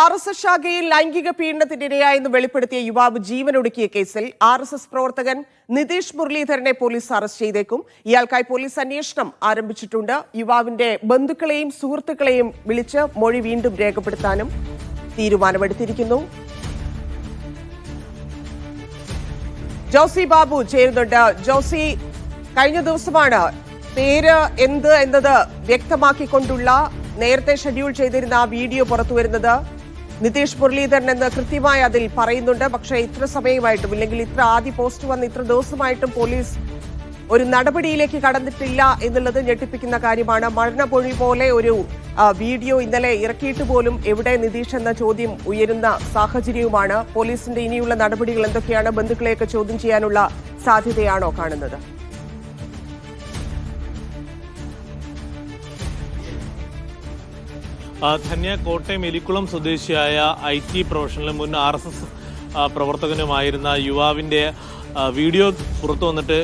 RSS ശാഖയിൽ ലൈംഗിക പീഡനത്തിനിരയായെന്ന് വെളിപ്പെടുത്തിയ യുവാവ് ജീവനൊടുക്കിയ കേസിൽ RSS പ്രവർത്തകൻ നിതീഷ് മുരളീധരനെ പോലീസ് അറസ്റ്റ് ചെയ്തേക്കും. ഇയാൾക്കായി പോലീസ് അന്വേഷണം ആരംഭിച്ചിട്ടുണ്ട്. യുവാവിന്റെ ബന്ധുക്കളെയും സുഹൃത്തുക്കളെയും വിളിച്ച് മൊഴി വീണ്ടും രേഖപ്പെടുത്താനും തീരുമാനമെടുത്തിരിക്കുന്നു. ജോസി ബാബു ചേരുന്നുണ്ട്. ജോസി, കഴിഞ്ഞ ദിവസമാണ് പേര് എന്ത് എന്നത് വ്യക്തമാക്കിക്കൊണ്ടുള്ള നേരത്തെ ഷെഡ്യൂൾ ചെയ്തിരുന്ന ആ വീഡിയോ പുറത്തുവരുന്നത്. നിതീഷ് മുരളീധരൻ എന്ന് കൃത്യമായി അതിൽ പറയുന്നുണ്ട്. പക്ഷേ ഇത്ര സമയമായിട്ടും, ഇല്ലെങ്കിൽ ഇത്ര ആദ്യ പോസ്റ്റ് വന്ന് ഇത്ര ദിവസമായിട്ടും പോലീസ് ഒരു നടപടിയിലേക്ക് കടന്നിട്ടില്ല എന്നുള്ളത് ഞെട്ടിപ്പിക്കുന്ന കാര്യമാണ്. മരണമൊഴി പോലെ ഒരു വീഡിയോ ഇന്നലെ ഇറക്കിയിട്ട് പോലും എവിടെ നിതീഷ് എന്ന ചോദ്യം ഉയരുന്ന സാഹചര്യവുമാണ്. പോലീസിന്റെ ഇനിയുള്ള നടപടികൾ എന്തൊക്കെയാണ്? ബന്ധുക്കളെയൊക്കെ ചോദ്യം ചെയ്യാനുള്ള സാധ്യതയാണോ കാണുന്നത്? ധന്യ, കോട്ടയം എലിക്കുളം സ്വദേശിയായ IT പ്രൊഫഷണലും മുൻ RSS പ്രവർത്തകനുമായിരുന്ന യുവാവിന്റെ വീഡിയോ പുറത്തു വന്നിട്ട്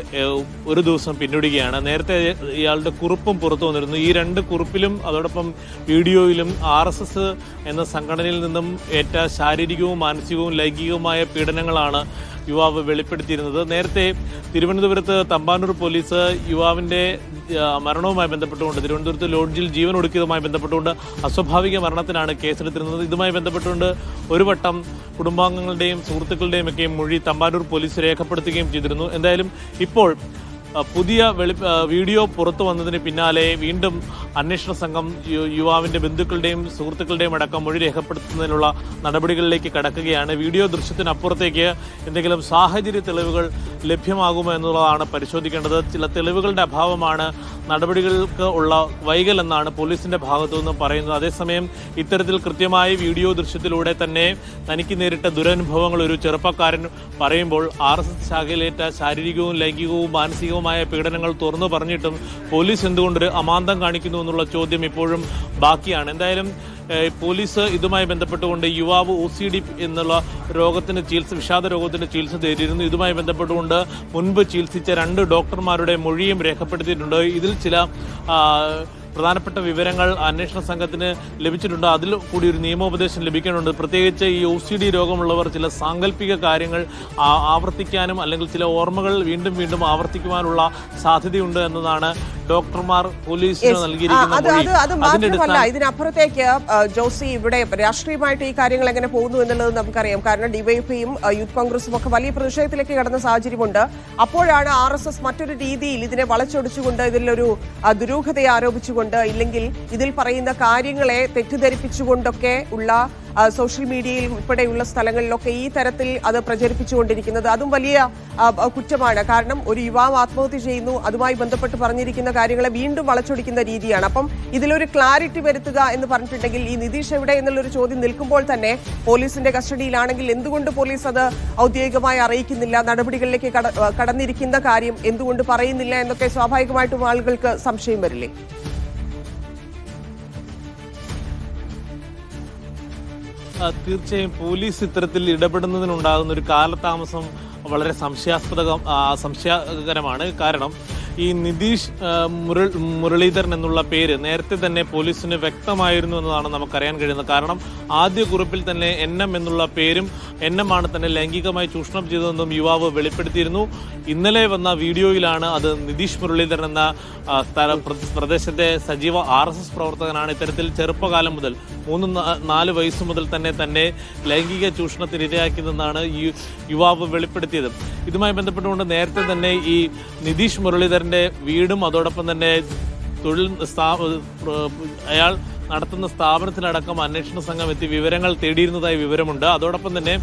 ഒരു ദിവസം പിന്നിടുകയാണ്. നേരത്തെ ഇയാളുടെ കുറിപ്പും പുറത്തു വന്നിരുന്നു. ഈ രണ്ട് കുറിപ്പിലും അതോടൊപ്പം വീഡിയോയിലും RSS എന്ന സംഘടനയിൽ നിന്നും ഏറ്റ ശാരീരികവും മാനസികവും ലൈംഗികവുമായ പീഡനങ്ങളാണ് യുവാവ് വെളിപ്പെടുത്തിയിരുന്നത്. നേരത്തെ തിരുവനന്തപുരത്ത് തമ്പാനൂർ പോലീസ് യുവാവിന്റെ മരണവുമായി ബന്ധപ്പെട്ടുകൊണ്ട്, തിരുവനന്തപുരത്ത് ലോഡ്ജിൽ ജീവൻ ഒടുക്കിയതുമായി ബന്ധപ്പെട്ടുകൊണ്ട് അസ്വാഭാവിക മരണത്തിനാണ് കേസെടുത്തിരുന്നത്. ഇതുമായി ബന്ധപ്പെട്ടുകൊണ്ട് ഒരു വട്ടം കുടുംബാംഗങ്ങളുടെയും സുഹൃത്തുക്കളുടെയും ഒക്കെ മൊഴി തമ്പാനൂർ പോലീസ് രേഖപ്പെടുത്തുകയും ചെയ്തിരുന്നു. എന്തായാലും ഇപ്പോൾ പുതിയ വീഡിയോ പുറത്തു വന്നതിന് പിന്നാലെ വീണ്ടും അന്വേഷണ സംഘം യുവാവിന്റെ ബന്ധുക്കളുടെയും സുഹൃത്തുക്കളുടെയും അടക്കം മൊഴി രേഖപ്പെടുത്തുന്നതിനുള്ള നടപടികളിലേക്ക് കടക്കുകയാണ്. വീഡിയോ ദൃശ്യത്തിനപ്പുറത്തേക്ക് എന്തെങ്കിലും സാഹചര്യ തെളിവുകൾ ലഭ്യമാകുമോ എന്നുള്ളതാണ് പരിശോധിക്കേണ്ടത്. ചില തെളിവുകളുടെ അഭാവമാണ് നടപടികൾക്ക് ഉള്ള വൈകൽ എന്നാണ് പോലീസിന്റെ ഭാഗത്തു നിന്ന് പറയുന്നത്. അതേസമയം ഇത്തരത്തിൽ കൃത്യമായി വീഡിയോ ദൃശ്യത്തിലൂടെ തന്നെ തനിക്ക് നേരിട്ട ദുരനുഭവങ്ങൾ ഒരു ചെറുപ്പക്കാരൻ പറയുമ്പോൾ RSS ശാഖയിലേറ്റ ശാരീരികവും ലൈംഗികവും മാനസികവുമായ പീഡനങ്ങൾ തുറന്നു പറഞ്ഞിട്ടും പോലീസ് എന്തുകൊണ്ടൊരു അമാന്തം കാണിക്കുന്നു എന്നുള്ള ചോദ്യം ഇപ്പോഴും ബാക്കിയാണ്. എന്തായാലും പോലീസ് ഇതുമായി ബന്ധപ്പെട്ടുകൊണ്ട് യുവാവ് OCD എന്നുള്ള രോഗത്തിന് വിഷാദ രോഗത്തിന് ചികിത്സ തേടിയിരുന്നു. ഇതുമായി ബന്ധപ്പെട്ടുകൊണ്ട് മുൻപ് ചികിത്സിച്ച 2 ഡോക്ടർമാരുടെ മൊഴിയും രേഖപ്പെടുത്തിയിട്ടുണ്ട്. ഇതിൽ ചില പ്രധാനപ്പെട്ട വിവരങ്ങൾ അന്വേഷണ സംഘത്തിന് ലഭിച്ചിട്ടുണ്ട്. അതിൽ കൂടി ഒരു നിയമോപദേശം ലഭിക്കേണ്ടതുണ്ട്. പ്രത്യേകിച്ച് ഈ OCD രോഗമുള്ളവർ ചില സാങ്കല്പിക കാര്യങ്ങൾ ആവർത്തിക്കാനും അല്ലെങ്കിൽ ചില ഓർമ്മകൾ വീണ്ടും വീണ്ടും ആവർത്തിക്കുവാനുള്ള സാധ്യതയുണ്ട് എന്നതാണ് ഡോക്ടർമാർ പോലീസിന് നൽകിയിരിക്കുന്ന. ഇതിനപ്പുറത്തേക്ക് ജോസി, ഇവിടെ രാഷ്ട്രീയമായിട്ട് ഈ കാര്യങ്ങൾ എങ്ങനെ പോകുന്നു എന്നുള്ളത് നമുക്കറിയാം. കാരണം ഡിവൈഎഫ്ഐയും യൂത്ത് കോൺഗ്രസും ഒക്കെ വലിയ പ്രതിഷേധത്തിലേക്ക് കടന്ന സാഹചര്യമുണ്ട്. അപ്പോഴാണ് RSS മറ്റൊരു രീതിയിൽ ഇതിനെ വളച്ചൊടിച്ചുകൊണ്ട്, ഇതിലൊരു ദുരൂഹതയെ ആരോപിച്ചുകൊണ്ട്, ഇല്ലെങ്കിൽ ഇതിൽ പറയുന്ന കാര്യങ്ങളെ തെറ്റിദ്ധരിപ്പിച്ചുകൊണ്ടൊക്കെ ഉള്ള സോഷ്യൽ മീഡിയയിൽ ഉൾപ്പെടെയുള്ള സ്ഥലങ്ങളിലൊക്കെ ഈ തരത്തിൽ അത് പ്രചരിപ്പിച്ചുകൊണ്ടിരിക്കുന്നത് അതും വലിയ കുറ്റമാണ്. കാരണം ഒരു യുവാവ് ആത്മഹത്യ ചെയ്യുന്നു, അതുമായി ബന്ധപ്പെട്ട് പറഞ്ഞിരിക്കുന്ന കാര്യങ്ങളെ വീണ്ടും വളച്ചൊടിക്കുന്ന രീതിയാണ്. അപ്പം ഇതിലൊരു ക്ലാരിറ്റി വരുത്തുക എന്ന് പറഞ്ഞിട്ടുണ്ടെങ്കിൽ, ഈ നിതീഷ് എവിടെ എന്നുള്ളൊരു ചോദ്യം നിൽക്കുമ്പോൾ തന്നെ പോലീസിന്റെ കസ്റ്റഡിയിലാണെങ്കിൽ എന്തുകൊണ്ട് പോലീസ് അത് ഔദ്യോഗികമായി അറിയിക്കുന്നില്ല, നടപടികളിലേക്ക് കടന്നിരിക്കുന്ന കാര്യം എന്തുകൊണ്ട് പറയുന്നില്ല എന്നൊക്കെ സ്വാഭാവികമായിട്ടും ആളുകൾക്ക് സംശയം വരില്ലേ? തീർച്ചയായും പോലീസ് ഇത്തരത്തിൽ ഇടപെടുന്നതിനുണ്ടാകുന്ന ഒരു കാലതാമസം വളരെ സംശയകരമാണ്. കാരണം ഈ നിതീഷ് മുരളീധരൻ എന്നുള്ള പേര് നേരത്തെ തന്നെ പോലീസിന് വ്യക്തമായിരുന്നു എന്നതാണ് നമുക്കറിയാൻ കഴിയുന്നത്. കാരണം ആദ്യ കുറിപ്പിൽ തന്നെ NM എന്നുള്ള പേരും NM ആണ് തന്നെ ലൈംഗികമായി ചൂഷണം ചെയ്തതെന്നും യുവാവ് വെളിപ്പെടുത്തിയിരുന്നു. ഇന്നലെ വന്ന വീഡിയോയിലാണ് അത് നിതീഷ് മുരളീധരൻ എന്ന പ്രദേശത്തെ സജീവ RSS പ്രവർത്തകനാണ് ഇത്തരത്തിൽ ചെറുപ്പകാലം മുതൽ 3-4 വയസ്സ് മുതൽ തന്നെ ലൈംഗിക ചൂഷണത്തിന് ഇരയാക്കിയതെന്നാണ് ഈ യുവാവ് വെളിപ്പെടുത്തിയത്. ഇതുമായി ബന്ധപ്പെട്ടുകൊണ്ട് നേരത്തെ തന്നെ ഈ നിതീഷ് മുരളീധരന്റെ വീടും അതോടൊപ്പം തന്നെ അയാൾ നടത്തുന്ന സ്ഥാപനത്തിലടക്കം അന്വേഷണ സംഘം എത്തി വിവരങ്ങൾ തേടിയിരുന്നതായി വിവരമുണ്ട്. അതോടൊപ്പം തന്നെ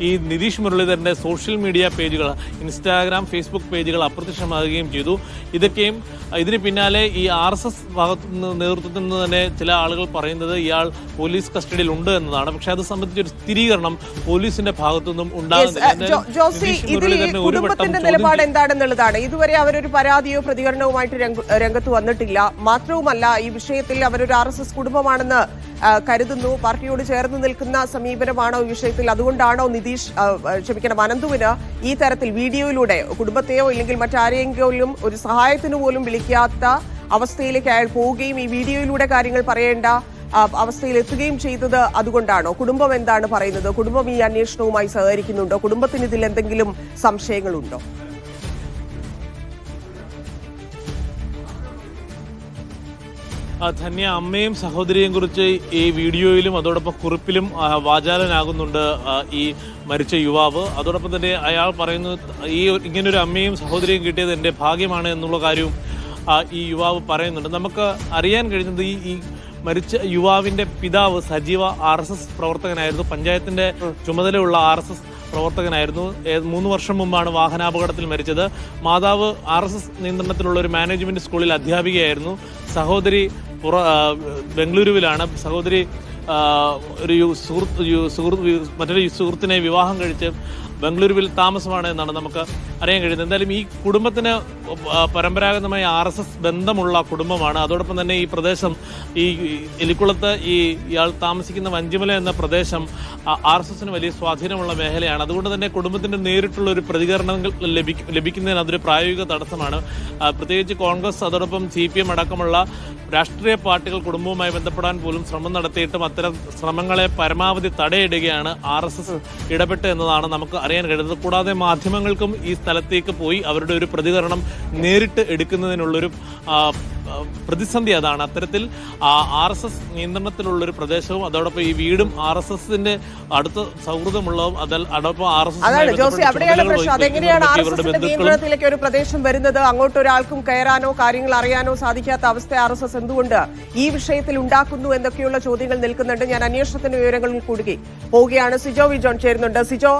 ഈ നിതീഷ് മുരളീധരന്റെ സോഷ്യൽ മീഡിയ പേജുകൾ, Instagram, Facebook പേജുകൾ അപ്രത്യക്ഷമാകുകയും ചെയ്തു. ഇതൊക്കെയും ഇതിന് പിന്നാലെ ഈ RSS നേതൃത്വത്തിൽ നിന്ന് തന്നെ ചില ആളുകൾ പറയുന്നത് ഇയാൾ പോലീസ് കസ്റ്റഡിയിൽ ഉണ്ട് എന്നതാണ്. പക്ഷെ അത് സംബന്ധിച്ചൊരു സ്ഥിരീകരണം പോലീസിന്റെ ഭാഗത്തുനിന്നും ഉണ്ടാകുന്നില്ല. കുടുംബത്തിന്റെ നിലപാട് എന്താണെന്നുള്ളതാണ്. ഇതുവരെ അവരൊരു പരാതിയോ പ്രതികരണവുമായിട്ട് രംഗത്ത് വന്നിട്ടില്ല. മാത്രവുമല്ല, ഈ വിഷയത്തിൽ അവരൊരു RSS കുടുംബമാണെന്ന് കരുതുന്നു. പാർട്ടിയോട് ചേർന്ന് നിൽക്കുന്ന സമീപനമാണോ ഈ വിഷയത്തിൽ? അതുകൊണ്ടാണോ അനന്തുവിന് ഈ തരത്തിൽ വീഡിയോയിലൂടെ കുടുംബത്തെയോ ഇല്ലെങ്കിൽ മറ്റാരെങ്കിലും ഒരു സഹായത്തിന് പോലും വിളിക്കാത്ത അവസ്ഥയിലേക്ക് അയാൾ പോവുകയും ഈ വീഡിയോയിലൂടെ കാര്യങ്ങൾ പറയേണ്ട അവസ്ഥയിൽ എത്തുകയും ചെയ്തത് അതുകൊണ്ടാണോ? കുടുംബം എന്താണ് പറയുന്നത്? കുടുംബം ഈ അന്വേഷണവുമായി സഹകരിക്കുന്നുണ്ടോ? കുടുംബത്തിന് ഇതിൽ എന്തെങ്കിലും സംശയങ്ങളുണ്ടോ? ധന്യ, അമ്മയും സഹോദരിയെയും കുറിച്ച് ഈ വീഡിയോയിലും അതോടൊപ്പം കുറിപ്പിലും വാചാലനാകുന്നുണ്ട് ഈ മരിച്ച യുവാവ്. അതോടൊപ്പം തന്നെ അയാൾ പറയുന്നത് ഇങ്ങനൊരു അമ്മയും സഹോദരിയും കിട്ടിയത് എൻ്റെ ഭാഗ്യമാണ് എന്നുള്ള കാര്യവും ഈ യുവാവ് പറയുന്നുണ്ട്. നമുക്ക് അറിയാൻ കഴിയുന്നത് ഈ മരിച്ച യുവാവിന്റെ പിതാവ് സജീവ RSS പ്രവർത്തകനായിരുന്നു. പഞ്ചായത്തിന്റെ ചുമതലയുള്ള RSS പ്രവർത്തകനായിരുന്നു. 3 വർഷം മുമ്പാണ് വാഹനാപകടത്തിൽ മരിച്ചത്. മാതാവ് RSS നിയന്ത്രണത്തിലുള്ള ഒരു മാനേജ്മെന്റ് സ്കൂളിൽ അധ്യാപികയായിരുന്നു. സഹോദരി ബംഗളൂരുവിലാണ്. സഹോദരി മറ്റൊരു സുഹൃത്തിനെ വിവാഹം കഴിച്ച് ബംഗളൂരുവിൽ താമസമാണ് എന്നാണ് നമുക്ക് അറിയാൻ കഴിയുന്നത്. എന്തായാലും ഈ കുടുംബത്തിന് പരമ്പരാഗതമായ RSS ബന്ധമുള്ള കുടുംബമാണ്. അതോടൊപ്പം തന്നെ ഈ പ്രദേശം, ഈ എലിക്കുളത്ത് ഇയാൾ താമസിക്കുന്ന വഞ്ചിമല എന്ന പ്രദേശം RSSന് വലിയ സ്വാധീനമുള്ള മേഖലയാണ്. അതുകൊണ്ട് തന്നെ കുടുംബത്തിന്റെ നേരിട്ടുള്ള ഒരു പ്രതികരണങ്ങൾ ലഭിക്കുന്നതിന് അതൊരു പ്രായോഗിക തടസ്സമാണ്. പ്രത്യേകിച്ച് കോൺഗ്രസ് അതോടൊപ്പം CPM അടക്കമുള്ള രാഷ്ട്രീയ പാർട്ടികൾ കുടുംബവുമായി ബന്ധപ്പെടാൻ പോലും ശ്രമം നടത്തിയിട്ടും അത്തരം ശ്രമങ്ങളെ പരമാവധി തടയിടുകയാണ് RSS ഇടപെട്ട് എന്നതാണ് നമുക്ക് അറിയാൻ കഴിയുന്നത്. കൂടാതെ മാധ്യമങ്ങൾക്കും ഈ സ്ഥലത്തേക്ക് പോയി അവരുടെ ഒരു പ്രതികരണം നേരിട്ട് എടുക്കുന്നതിനുള്ളൊരു പ്രതിസന്ധി അതാണ്. അത്തരത്തിൽ RSS നിയന്ത്രണത്തിലുള്ളൊരു പ്രദേശവും അതോടൊപ്പം ഈ വീടും RSSന്റെ അടുത്ത സൗഹൃദമുള്ളതും അതോടൊപ്പം നിയന്ത്രണത്തിലേക്ക് ഒരു പ്രദേശം വരുന്നത്, അങ്ങോട്ട് ഒരാൾക്കും കയറാനോ കാര്യങ്ങൾ അറിയാനോ സാധിക്കാത്ത അവസ്ഥ RSS എന്തുകൊണ്ട് ഈ വിഷയത്തിൽ ഉണ്ടാക്കുന്നു എന്നൊക്കെയുള്ള ചോദ്യങ്ങൾ നിൽക്കുന്നുണ്ട്. ഞാൻ അന്വേഷണത്തിന്റെ വിവരങ്ങളിൽ കൂടി പോവുകയാണ്. സിജോ വി ജോൺ ചേരുന്നുണ്ട്. സിജോ,